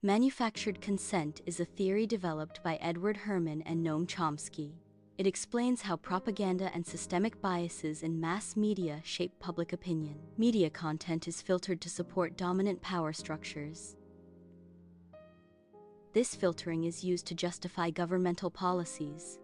Manufactured consent is a theory developed by Herman and Noam Chomsky. It explains how propaganda and systemic biases in mass media shape public opinion. Media content is filtered to support dominant power structures. This filtering is used to justify governmental policies.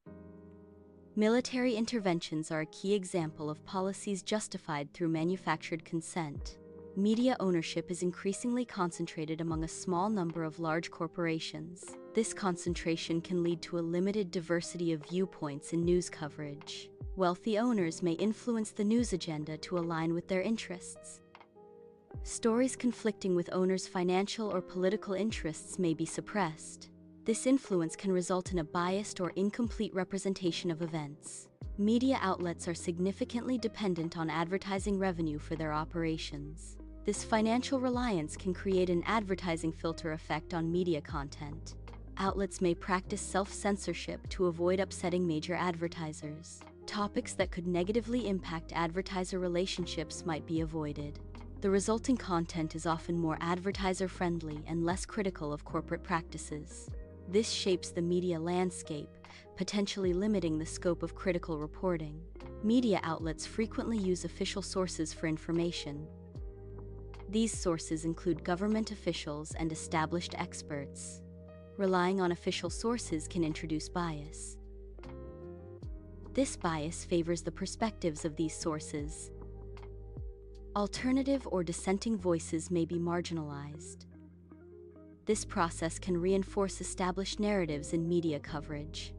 Military interventions are a key example of policies justified through manufactured consent. Media ownership is increasingly concentrated among a small number of large corporations. This concentration can lead to a limited diversity of viewpoints in news coverage. Wealthy owners may influence the news agenda to align with their interests. Stories conflicting with owners' financial or political interests may be suppressed. This influence can result in a biased or incomplete representation of events. Media outlets are significantly dependent on advertising revenue for their operations. This financial reliance can create an advertising filter effect on media content. Outlets may practice self-censorship to avoid upsetting major advertisers. Topics that could negatively impact advertiser relationships might be avoided. The resulting content is often more advertiser-friendly and less critical of corporate practices. This shapes the media landscape, potentially limiting the scope of critical reporting. Media outlets frequently use official sources for information. These sources include government officials and established experts. Relying on official sources can introduce bias. This bias favors the perspectives of these sources. Alternative or dissenting voices may be marginalized. This process can reinforce established narratives in media coverage.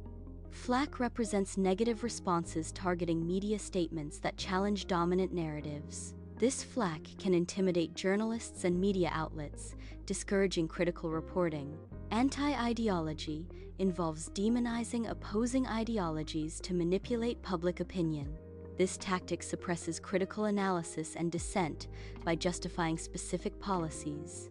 Flak represents negative responses targeting media statements that challenge dominant narratives. This flak can intimidate journalists and media outlets, discouraging critical reporting. Anti-ideology involves demonizing opposing ideologies to manipulate public opinion. This tactic suppresses critical analysis and dissent by justifying specific policies.